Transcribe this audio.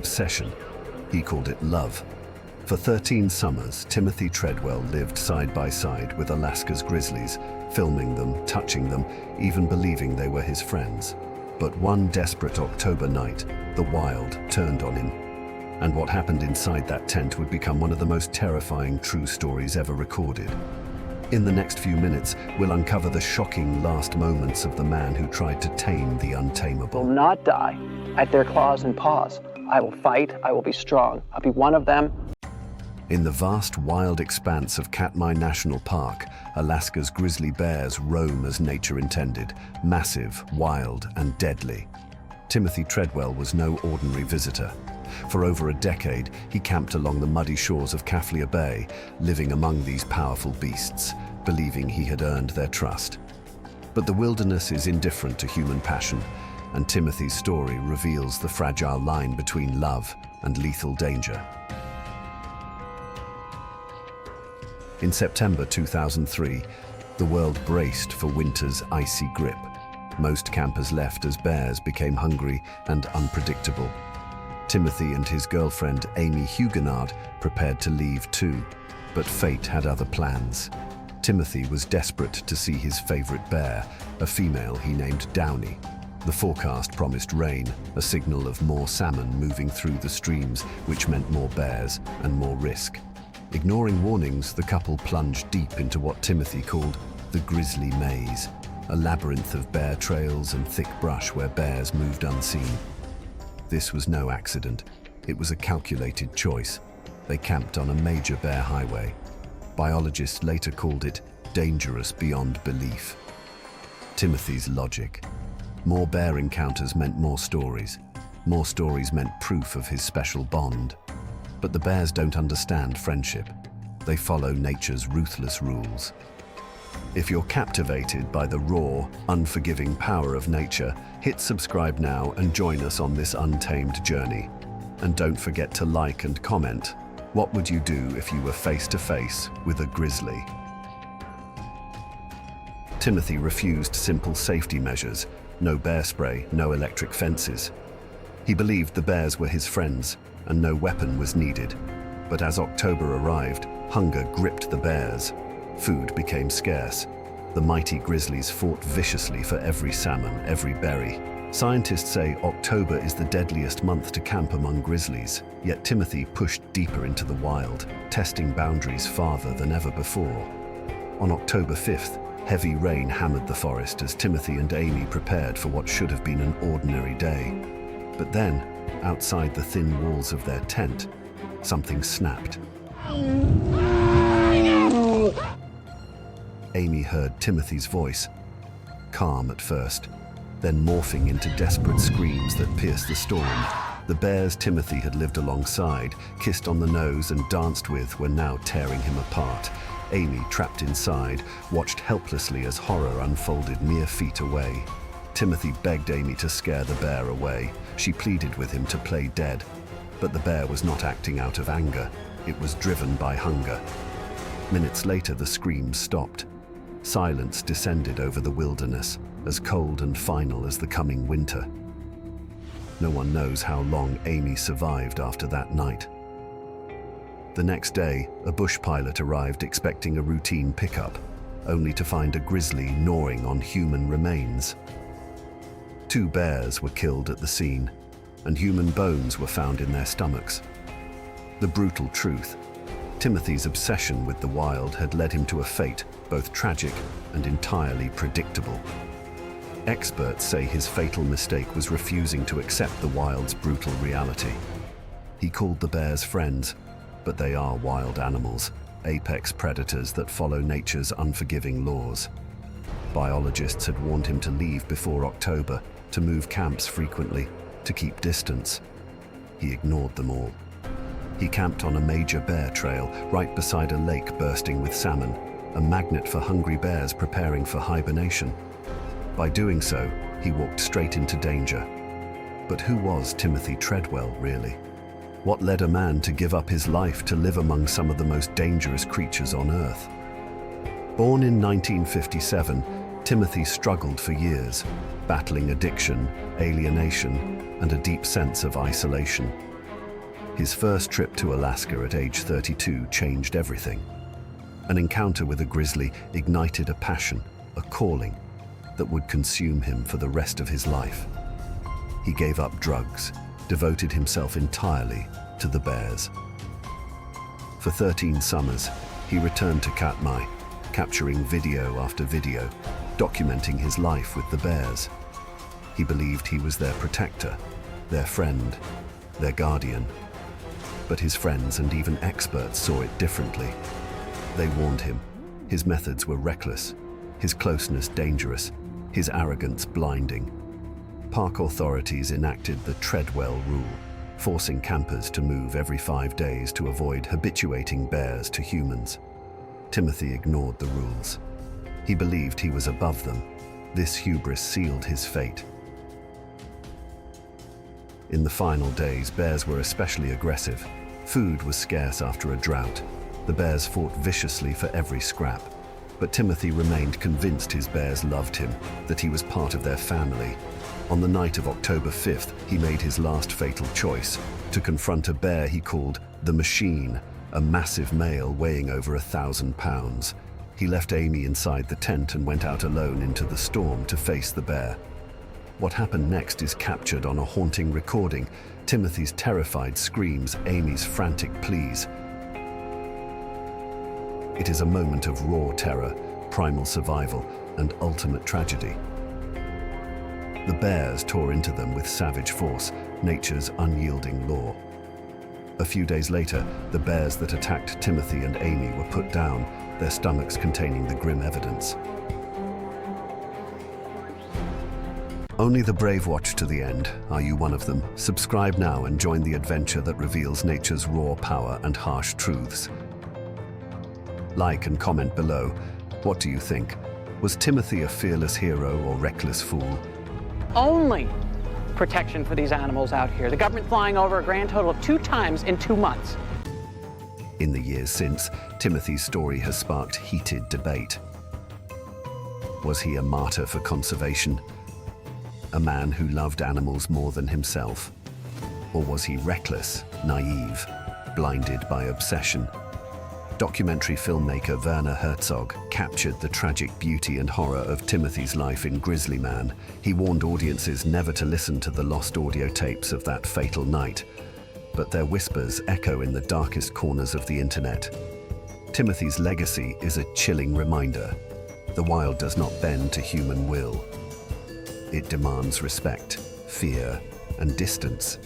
obsession. He called it love. For 13 summers, Timothy Treadwell lived side by side with Alaska's grizzlies, filming them, touching them, even believing they were his friends. But one desperate October night, the wild turned on him. And what happened inside that tent would become one of the most terrifying true stories ever recorded. In the next few minutes, we'll uncover the shocking last moments of the man who tried to tame the untamable. Will not die at their claws and paws. I will fight, I will be strong. I'll be one of them. In the vast wild expanse of Katmai National Park, Alaska's grizzly bears roam as nature intended, massive, wild, and deadly. Timothy Treadwell was no ordinary visitor. For over a decade, he camped along the muddy shores of Kaflia Bay, living among these powerful beasts, believing he had earned their trust. But the wilderness is indifferent to human passion, and Timothy's story reveals the fragile line between love and lethal danger. In September 2003, the world braced for winter's icy grip. Most campers left as bears became hungry and unpredictable. Timothy and his girlfriend, Amy Huguenard, prepared to leave too, but fate had other plans. Timothy was desperate to see his favorite bear, a female he named Downy. The forecast promised rain, a signal of more salmon moving through the streams, which meant more bears and more risk. Ignoring warnings, the couple plunged deep into what Timothy called the Grizzly Maze, a labyrinth of bear trails and thick brush where bears moved unseen. This was no accident. It was a calculated choice. They camped on a major bear highway. Biologists later called it dangerous beyond belief. Timothy's logic. More bear encounters meant more stories. More stories meant proof of his special bond. But the bears don't understand friendship. They follow nature's ruthless rules. If you're captivated by the raw, unforgiving power of nature, hit subscribe now and join us on this untamed journey. And don't forget to like and comment. What would you do if you were face to face with a grizzly? Timothy refused simple safety measures. No bear spray, no electric fences. He believed the bears were his friends, and no weapon was needed. But as October arrived, hunger gripped the bears. Food became scarce. The mighty grizzlies fought viciously for every salmon, every berry. Scientists say October is the deadliest month to camp among grizzlies, yet Timothy pushed deeper into the wild, testing boundaries farther than ever before. On October 5th, heavy rain hammered the forest as Timothy and Amy prepared for what should have been an ordinary day. But then, outside the thin walls of their tent, something snapped. Amy heard Timothy's voice, calm at first, then morphing into desperate screams that pierced the storm. The bears Timothy had lived alongside, kissed on the nose and danced with were now tearing him apart. Amy, trapped inside, watched helplessly as horror unfolded mere feet away. Timothy begged Amy to scare the bear away. She pleaded with him to play dead. But the bear was not acting out of anger. It was driven by hunger. Minutes later, the screams stopped. Silence descended over the wilderness, as cold and final as the coming winter. No one knows how long Amy survived after that night. The next day, a bush pilot arrived expecting a routine pickup, only to find a grizzly gnawing on human remains. 2 bears were killed at the scene, and human bones were found in their stomachs. The brutal truth: Timothy's obsession with the wild had led him to a fate both tragic and entirely predictable. Experts say his fatal mistake was refusing to accept the wild's brutal reality. He called the bears friends, but they are wild animals, apex predators that follow nature's unforgiving laws. Biologists had warned him to leave before October, to move camps frequently, to keep distance. He ignored them all. He camped on a major bear trail right beside a lake bursting with salmon, a magnet for hungry bears preparing for hibernation. By doing so, he walked straight into danger. But who was Timothy Treadwell, really? What led a man to give up his life to live among some of the most dangerous creatures on Earth? Born in 1957, Timothy struggled for years, battling addiction, alienation, and a deep sense of isolation. His first trip to Alaska at age 32 changed everything. An encounter with a grizzly ignited a passion, a calling, that would consume him for the rest of his life. He gave up drugs, devoted himself entirely to the bears. For 13 summers, he returned to Katmai, capturing video after video, documenting his life with the bears. He believed he was their protector, their friend, their guardian. But his friends and even experts saw it differently. They warned him. His methods were reckless, his closeness dangerous, his arrogance blinding. Park authorities enacted the Treadwell rule, forcing campers to move every 5 days to avoid habituating bears to humans. Timothy ignored the rules. He believed he was above them. This hubris sealed his fate. In the final days, bears were especially aggressive. Food was scarce after a drought. The bears fought viciously for every scrap. But Timothy remained convinced his bears loved him, that he was part of their family. On the night of October 5th, he made his last fatal choice, to confront a bear he called the Machine, a massive male weighing over 1,000 pounds. He left Amy inside the tent and went out alone into the storm to face the bear. What happened next is captured on a haunting recording: Timothy's terrified screams, Amy's frantic pleas. It is a moment of raw terror, primal survival, and ultimate tragedy. The bears tore into them with savage force, nature's unyielding law. A few days later, the bears that attacked Timothy and Amy were put down, their stomachs containing the grim evidence. Only the brave watch to the end. Are you one of them? Subscribe now and join the adventure that reveals nature's raw power and harsh truths. Like and comment below. What do you think? Was Timothy a fearless hero or reckless fool? Only protection for these animals out here. The government flying over a grand total of 2 times in 2 months. In the years since, Timothy's story has sparked heated debate. Was he a martyr for conservation? A man who loved animals more than himself? Or was he reckless, naive, blinded by obsession? Documentary filmmaker Werner Herzog captured the tragic beauty and horror of Timothy's life in Grizzly Man. He warned audiences never to listen to the lost audio tapes of that fatal night, but their whispers echo in the darkest corners of the internet. Timothy's legacy is a chilling reminder. The wild does not bend to human will. It demands respect, fear, and distance.